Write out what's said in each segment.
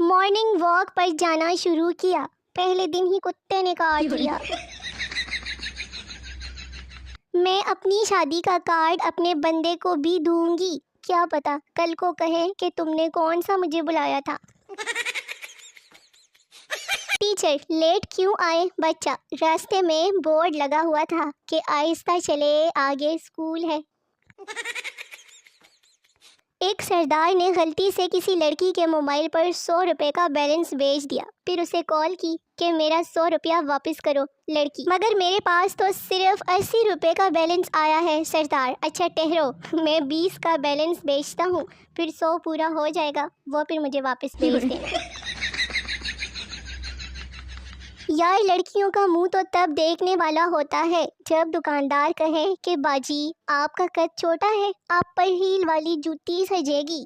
Morning walk पर जाना शुरू किया, पहले दिन ही कुत्ते ने काट दिया। मैं अपनी शादी का कार्ड अपने बंदे को भी दूंगी, क्या पता कल को कहे कि तुमने कौन सा मुझे बुलाया था। टीचर लेट क्यों आए? बच्चा, रास्ते में बोर्ड लगा हुआ था कि आहिस्ता चले, आगे स्कूल है। एक सरदार ने गलती से किसी लड़की के मोबाइल पर 100 रुपए का बैलेंस भेज दिया, फिर उसे कॉल की कि मेरा 100 रुपया वापस करो। लड़की, मगर मेरे पास तो सिर्फ 80 रुपए का बैलेंस आया है सरदार। अच्छा ठहरो, मैं 20 का बैलेंस भेजता हूँ, फिर 100 पूरा हो जाएगा, वो फिर मुझे वापस भेज देना। यार, लड़कियों का मुंह तो तब देखने वाला होता है जब दुकानदार कहे कि बाजी आपका कद छोटा है, आप पर हील वाली जूती सजेगी।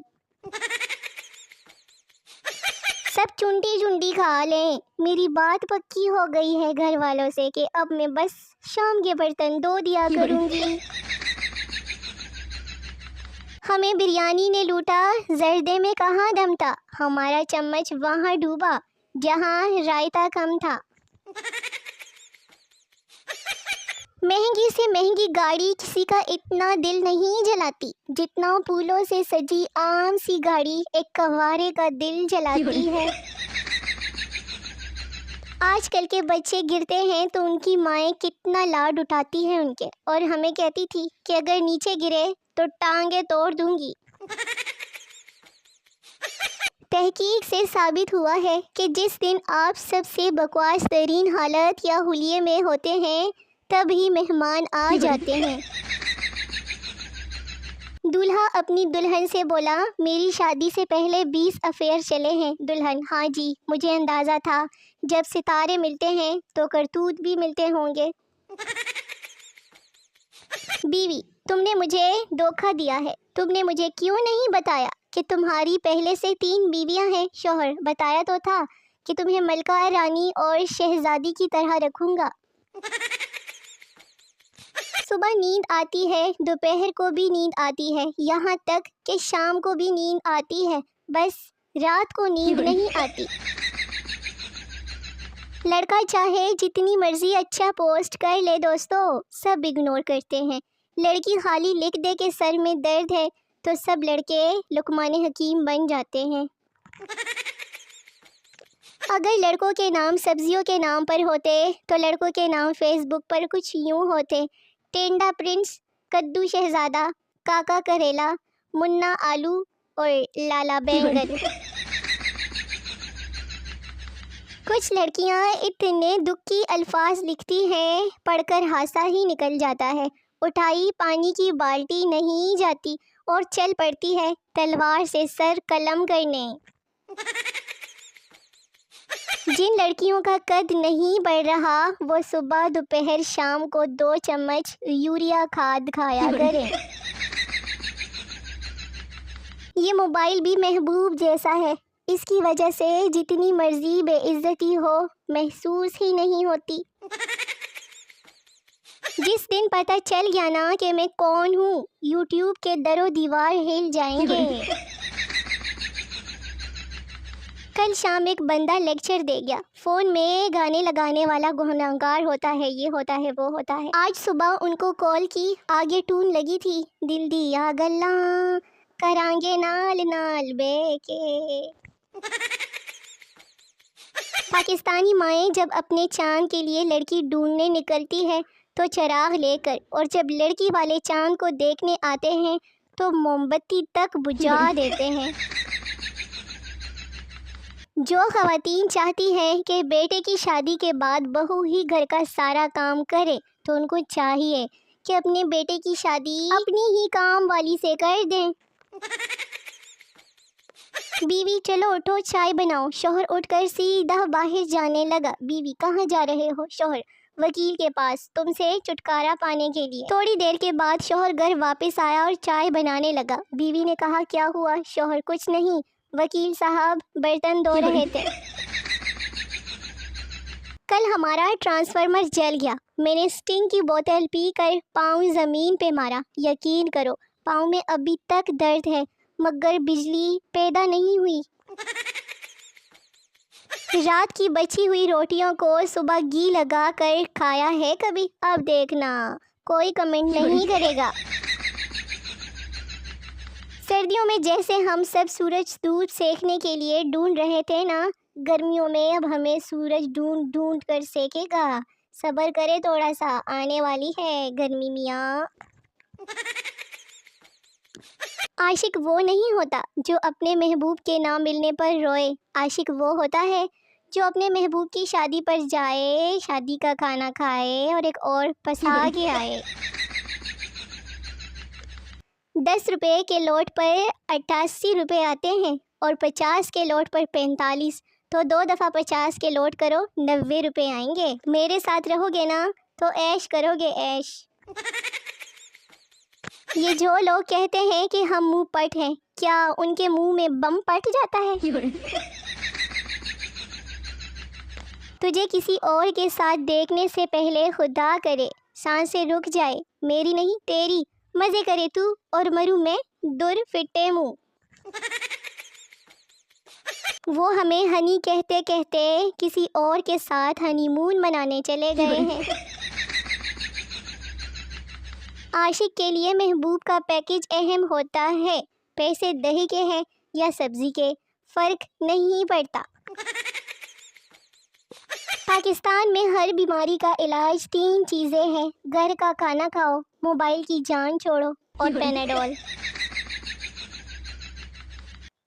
सब चुंडी चुंडी खा लें। मेरी बात पक्की हो गई है घर वालों से कि अब मैं बस शाम के बर्तन धो दिया करूंगी। हमें बिरयानी ने लूटा, जर्दे में कहाँ दम था, हमारा चम्मच वहाँ डूबा जहाँ रायता कम था। महंगी से महंगी गाड़ी किसी का इतना दिल नहीं जलाती जितना फूलों से सजी आम सी गाड़ी एक कव्वारे का दिल जलाती है। आजकल के बच्चे गिरते हैं तो उनकी माएँ कितना लाड उठाती हैं उनके, और हमें कहती थी कि अगर नीचे गिरे तो टांगे तोड़ दूंगी। तहकीक से साबित हुआ है कि जिस दिन आप सबसे बकवास तरीन हालत या हुलिये में होते हैं तभी मेहमान आ जाते हैं। दूल्हा अपनी दुल्हन से बोला, मेरी शादी से पहले 20 अफेयर चले हैं। दुल्हन, हाँ जी, मुझे अंदाज़ा था, जब सितारे मिलते हैं तो करतूत भी मिलते होंगे। बीवी, तुमने मुझे धोखा दिया है, तुमने मुझे क्यों नहीं बताया कि तुम्हारी पहले से 3 बीवियां हैं। शौहर, बताया तो था कि तुम्हें मलका रानी और शहजादी की तरह रखूंगा। सुबह नींद आती है, दोपहर को भी नींद आती है, यहाँ तक कि शाम को भी नींद आती है, बस रात को नींद नहीं आती। लड़का चाहे जितनी मर्जी अच्छा पोस्ट कर ले दोस्तों, सब इग्नोर करते हैं। लड़की खाली लिख दे के सर में दर्द है तो सब लड़के लुकमान हकीम बन जाते हैं। अगर लड़कों के नाम सब्जियों के नाम पर होते तो लड़कों के नाम फेसबुक पर कुछ यूँ होते: टेंडा प्रिंस, कद्दू शहजादा, काका करेला, मुन्ना आलू और लाला बैंगन। कुछ लड़कियां इतने दुखी अल्फाज लिखती हैं, पढ़कर हासा ही निकल जाता है। उठाई पानी की बाल्टी नहीं जाती और चल पड़ती है तलवार से सर कलम करने। जिन लड़कियों का कद नहीं बढ़ रहा वो सुबह दोपहर शाम को 2 चम्मच यूरिया खाद खाया करें। ये मोबाइल भी महबूब जैसा है, इसकी वजह से जितनी मर्जी बेइज्जती हो महसूस ही नहीं होती। जिस दिन पता चल गया ना कि मैं कौन हूँ, यूट्यूब के दरो दीवार हिल जाएंगे। कल शाम एक बंदा लेक्चर दे गया, फ़ोन में गाने लगाने वाला गुनहगार होता है, ये होता है, वो होता है। आज सुबह उनको कॉल की, आगे टून लगी थी, दिल दिया गल्ला करांगे नाल नाल बेके। पाकिस्तानी माएँ जब अपने चांद के लिए लड़की ढूंढने निकलती है तो चराग लेकर, और जब लड़की वाले चांद को देखने आते हैं तो मोमबत्ती तक बुझा देते हैं। जो ख़वातीन चाहती हैं कि बेटे की शादी के बाद बहू ही घर का सारा काम करे तो उनको चाहिए कि अपने बेटे की शादी अपनी ही काम वाली से कर दें। बीवी, चलो उठो, चाय बनाओ। शौहर उठकर सीधा बाहर जाने लगा। बीवी, कहाँ जा रहे हो? शौहर, वकील के पास, तुमसे छुटकारा पाने के लिए। थोड़ी देर के बाद शौहर घर वापस आया और चाय बनाने लगा। बीवी ने कहा, क्या हुआ? शौहर, कुछ नहीं, वकील साहब बर्तन धो रहे थे। कल हमारा ट्रांसफार्मर जल गया, मैंने स्टिंग की बोतल पीकर पाँव ज़मीन पे मारा। यकीन करो पाँव में अभी तक दर्द है, मगर बिजली पैदा नहीं हुई। رات کی بچی ہوئی روٹیوں کو صبح گھی لگا کر کھایا ہے کبھی؟ اب دیکھنا کوئی کمنٹ نہیں کرے گا۔ سردیوں میں جیسے ہم سب سورج دودھ سیکنے کے لیے ڈھونڈ رہے تھے نا، گرمیوں میں اب ہمیں سورج ڈھونڈ ڈھونڈ کر سیکے گا۔ صبر کرے تھوڑا سا، آنے والی ہے گرمی میاں۔ عاشق وہ نہیں ہوتا جو اپنے محبوب کے نہ ملنے پر روئے، عاشق وہ ہوتا ہے جو اپنے محبوب کی شادی پر جائے، شادی کا کھانا کھائے اور ایک اور پسا کے آئے۔ 10 روپے کے نوٹ پر 88 روپے آتے ہیں اور 50 کے نوٹ پر 45، تو 2 دفعہ 50 کے نوٹ کرو، 90 روپے آئیں گے۔ میرے ساتھ رہو گے نا تو عیش کرو گے عیش۔ یہ جو لوگ کہتے ہیں کہ ہم منہ پٹ ہیں، کیا ان کے منہ میں بم پٹ جاتا ہے؟ تجھے کسی اور کے ساتھ دیکھنے سے پہلے خدا کرے سانسیں رک جائے، میری نہیں تیری، مزے کرے تو اور مروں میں در فٹے منہ۔ وہ ہمیں ہنی کہتے کہتے کسی اور کے ساتھ ہنی مون منانے چلے گئے ہیں۔ عاشق کے لیے محبوب کا پیکج اہم ہوتا ہے، پیسے دہی کے ہیں یا سبزی کے، فرق نہیں پڑتا۔ پاکستان میں ہر بیماری کا علاج 3 چیزیں ہیں: گھر کا کھانا کھاؤ، موبائل کی جان چھوڑو اور پیناڈول۔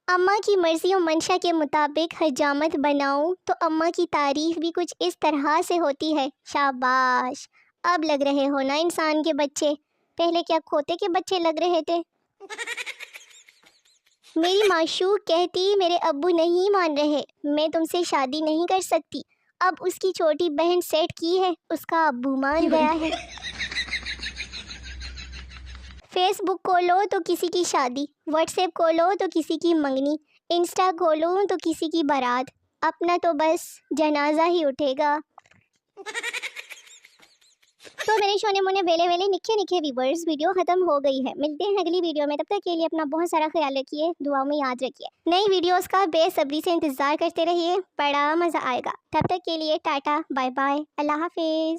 اماں کی مرضی و منشا کے مطابق حجامت بناؤں تو اماں کی تعریف بھی کچھ اس طرح سے ہوتی ہے: شاباش، اب لگ رہے ہو نا انسان کے بچے، پہلے کیا کھوتے کے بچے لگ رہے تھے۔ میری معشوق کہتی میرے ابو نہیں مان رہے، میں تم سے شادی نہیں کر سکتی، اب اس کی چھوٹی بہن سیٹ کی ہے، اس کا ابو مان گیا ہے۔ فیس بک کھولو تو کسی کی شادی، واٹس ایپ کھولو تو کسی کی منگنی، انسٹا کھولو تو کسی کی بارات، اپنا تو بس جنازہ ہی اٹھے گا۔ تو میرے شونے مونے ویلے ویلے نکھے نکھے ویورز، ویڈیو ختم ہو گئی ہے، ملتے ہیں اگلی ویڈیو میں، تب تک کے لیے اپنا بہت سارا خیال رکھیے، دعاؤں میں یاد رکھیے، نئی ویڈیوز کا بے صبری سے انتظار کرتے رہیے، بڑا مزہ آئے گا، تب تک کے لیے ٹاٹا، بائے بائے، اللہ حافظ۔